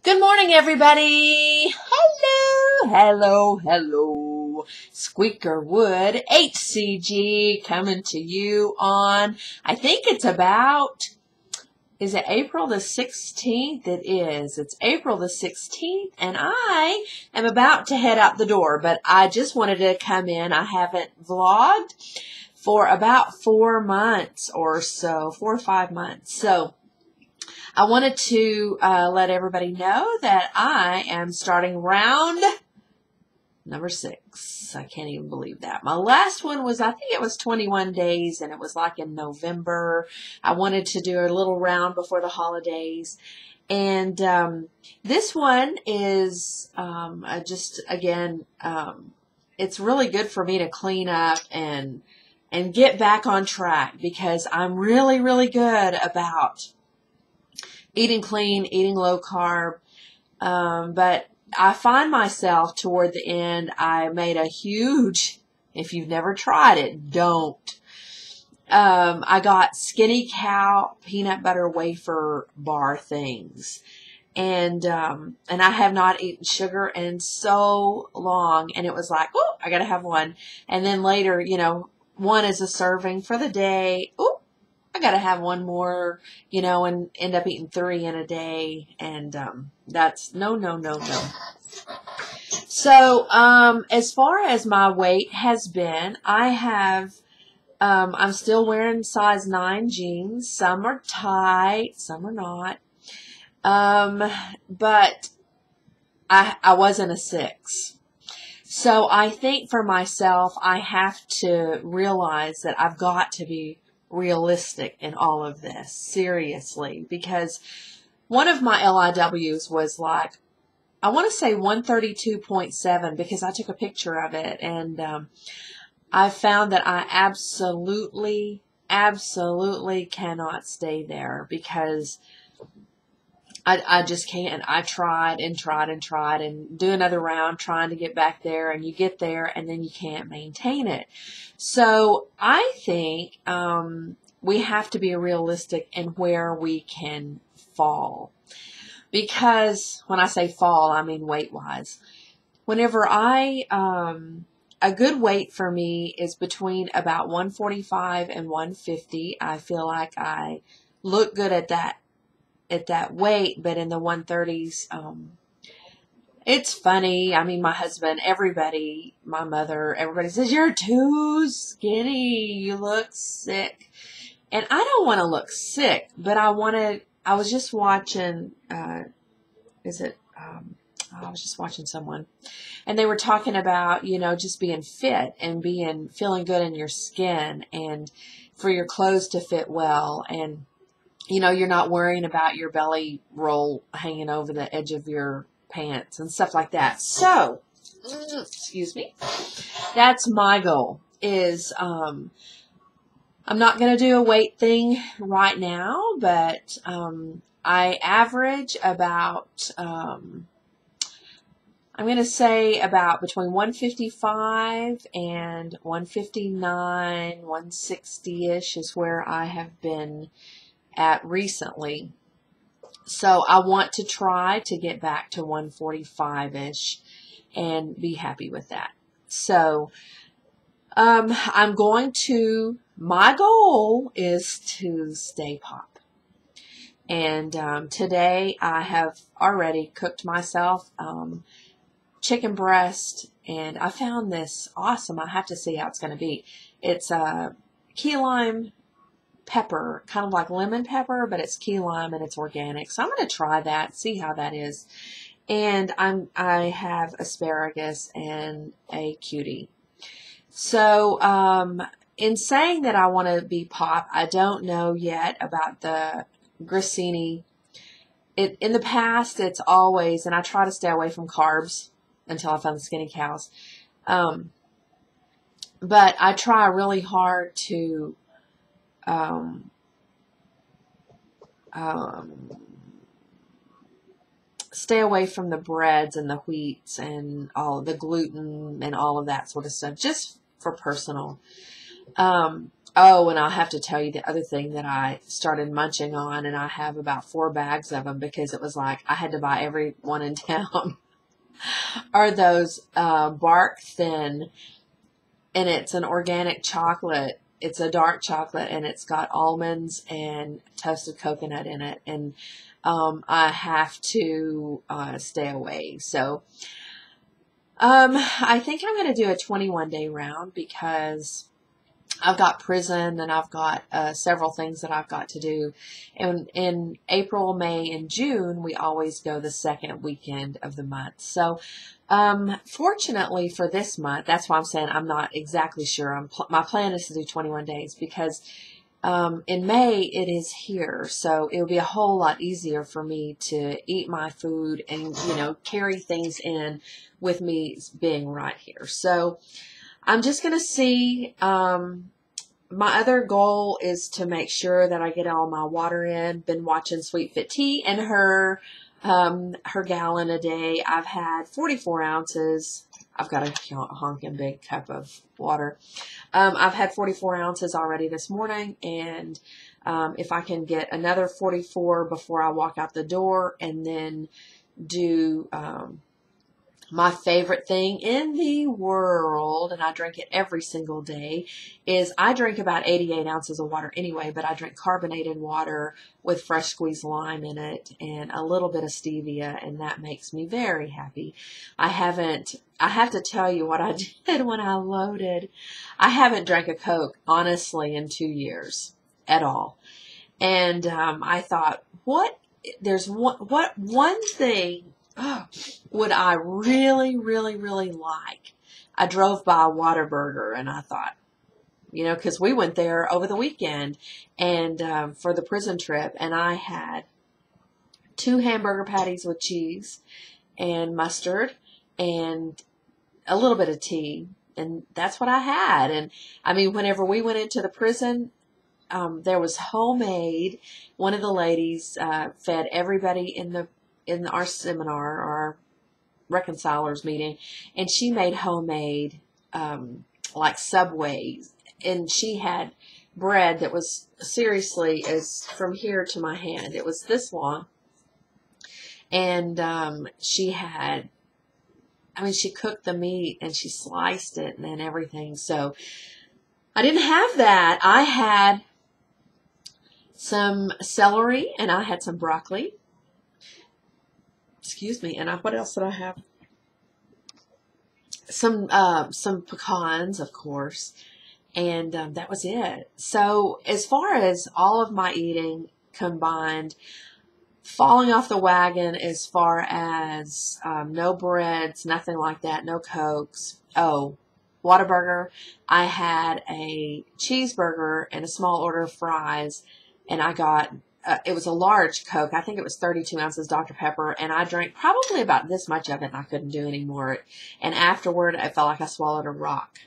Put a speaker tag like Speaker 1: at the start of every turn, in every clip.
Speaker 1: Good morning, everybody. Hello. Squeaker Wood HCG coming to you on, I think it's about, is it April the 16th? It is. It's April the 16th, and I am about to head out the door, but I just wanted to come in. I haven't vlogged for about 4 months or so, 4 or 5 months. So I wanted to let everybody know that I am starting round number 6. I can't even believe that. My last one was, I think it was 21 days, and it was like in November. I wanted to do a little round before the holidays. And this one is just, again, it's really good for me to clean up and get back on track, because I'm really good about eating clean, eating low carb, but I find myself toward the end, I made a huge, if you've never tried it, don't. I got Skinny Cow peanut butter wafer bar things, and I have not eaten sugar in so long, and it was like, oh, I gotta have one, and then later, you know, one is a serving for the day. Oh, I got to have one more, you know, and end up eating 3 in a day. And that's no. So as far as my weight has been, I have, I'm still wearing size 9 jeans. Some are tight, some are not. But I wasn't a 6. So I think for myself, I have to realize that I've got to be realistic in all of this, seriously, because one of my LIWs was like, I want to say 132.7, because I took a picture of it, and I found that I absolutely cannot stay there, because I just can't. I tried and do another round trying to get back there, and you get there and then you can't maintain it. So I think we have to be realistic in where we can fall. Because when I say fall, I mean weight-wise. Whenever a good weight for me is between about 145 and 150. I feel like I look good at that weight, but in the 130s, it's funny. I mean, my husband, everybody, my mother, everybody says, you're too skinny, you look sick. And I don't want to look sick, but I was just watching, I was just watching someone, and they were talking about, you know, just being fit and feeling good in your skin, and for your clothes to fit well, and you know, you're not worrying about your belly roll hanging over the edge of your pants and stuff like that. So, excuse me, that's my goal, is I'm not going to do a weight thing right now, but I average about, I'm going to say about between 155 and 159, 160-ish is where I have been at recently. So I want to try to get back to 145-ish and be happy with that. So I'm going to, my goal is to stay pop. And today I have already cooked myself chicken breast, and I found this awesome. I have to see how it's going to be. It's a key lime pepper, kind of like lemon pepper, but it's key lime and it's organic. So I'm going to try that, see how that is. And I have asparagus and a cutie. So in saying that I want to be pop, I don't know yet about the grissini. In the past, it's always, and I try to stay away from carbs until I find the Skinny Cows. But I try really hard to stay away from the breads and the wheats and all the gluten and all of that sort of stuff, just for personal. Oh, and I'll have to tell you the other thing that I started munching on, and I have about 4 bags of them because it was like I had to buy every one in town, are those bark thin, and it's an organic chocolate. It's a dark chocolate, and it's got almonds and toasted coconut in it, and I have to stay away. So I think I'm going to do a 21-day round because I've got prison and I've got several things that I've got to do. And in April, May, and June, we always go the second weekend of the month. So fortunately for this month, that's why I'm saying I'm not exactly sure. My plan is to do 21 days because in May it is here. So it'll be a whole lot easier for me to eat my food and, you know, carry things in with me being right here. So I'm just going to see. My other goal is to make sure that I get all my water in. Been watching Sweet Fit Tea and her gallon a day. I've had 44 ounces. I've got a honking big cup of water. I've had 44 ounces already this morning, and if I can get another 44 before I walk out the door, and then do my favorite thing in the world, and I drink it every single day, is I drink about 88 ounces of water anyway, but I drink carbonated water with fresh squeezed lime in it and a little bit of stevia, and that makes me very happy. I have to tell you what I did when I loaded. I haven't drank a Coke, honestly, in 2 years at all. And I thought, what one thing would I really, really, really like? I drove by Whataburger and I thought, you know, because we went there over the weekend and for the prison trip, and I had 2 hamburger patties with cheese and mustard and a little bit of tea, and that's what I had. And I mean, whenever we went into the prison, there was homemade. One of the ladies fed everybody in our seminar, our reconcilers meeting, and she made homemade like Subways, and she had bread that was seriously as from here to my hand. It was this long, and she cooked the meat and she sliced it and then everything. So I didn't have that. I had some celery and I had some broccoli. Excuse me. And what else did I have? Some pecans, of course. And that was it. So as far as all of my eating combined, falling off the wagon as far as no breads, nothing like that, no Cokes. Oh, Whataburger. I had a cheeseburger and a small order of fries, and I got, it was a large Coke. I think it was 32 ounces Dr. Pepper, and I drank probably about this much of it, and I couldn't do any more. And afterward, I felt like I swallowed a rock.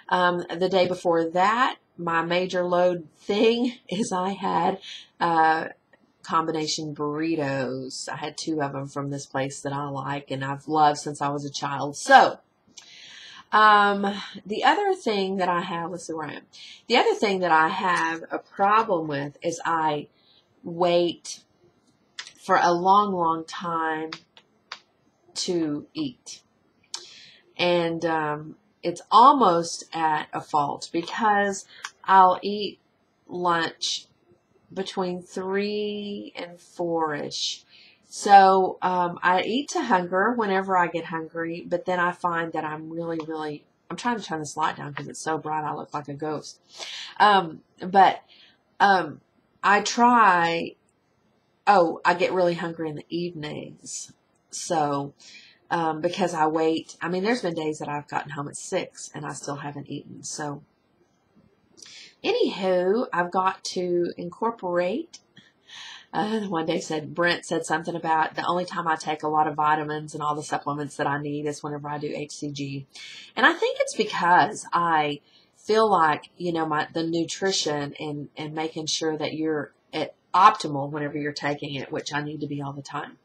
Speaker 1: The day before that, my major load thing is I had combination burritos. I had 2 of them from this place that I like and I've loved since I was a child. So, the other thing that I have, let's see where I am. The other thing that I have a problem with is I wait for a long, long time to eat. And, it's almost at a fault because I'll eat lunch between 3 and 4-ish. So I eat to hunger whenever I get hungry, but then I find that I'm really, really, I'm trying to turn this light down because it's so bright I look like a ghost. I get really hungry in the evenings. So because I wait, I mean, there's been days that I've gotten home at 6 and I still haven't eaten. So anywho, I've got to incorporate. One day Brent said something about the only time I take a lot of vitamins and all the supplements that I need is whenever I do HCG. And I think it's because I feel like, you know, the nutrition and making sure that you're at optimal whenever you're taking it, which I need to be all the time.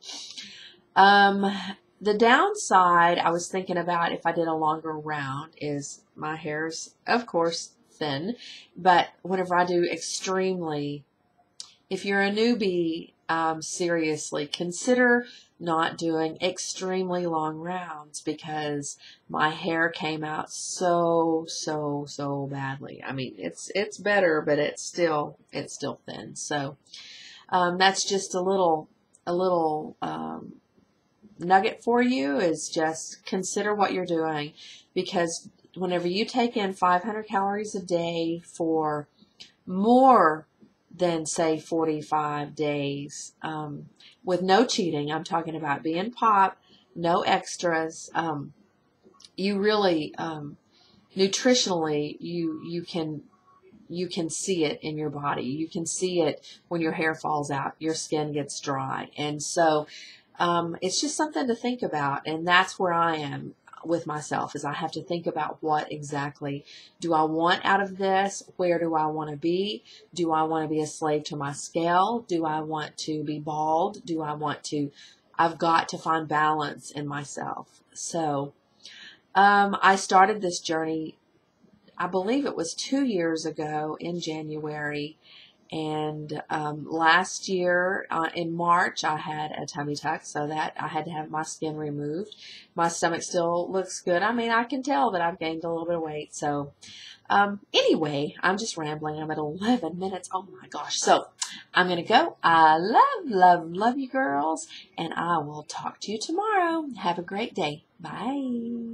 Speaker 1: The downside I was thinking about if I did a longer round is my hair's, of course, thin. But whenever I do extremely, if you're a newbie, seriously consider not doing extremely long rounds, because my hair came out so badly. I mean, it's better, but it's still thin. So that's just a little nugget for you, is just consider what you're doing, because whenever you take in 500 calories a day for more than, say, 45 days, with no cheating, I'm talking about being pop, no extras, you really, nutritionally, you can see it in your body. You can see it when your hair falls out, your skin gets dry. And so it's just something to think about. And that's where I am with myself, is I have to think about what exactly do I want out of this? Where do I want to be? Do I want to be a slave to my scale? Do I want to be bald? I've got to find balance in myself. So I started this journey, I believe it was 2 years ago in January. And last year in March, I had a tummy tuck, so that I had to have my skin removed. My stomach still looks good. I mean, I can tell that I've gained a little bit of weight. So anyway, I'm just rambling. I'm at 11 minutes. Oh my gosh. So I'm going to go. I love you girls. And I will talk to you tomorrow. Have a great day. Bye.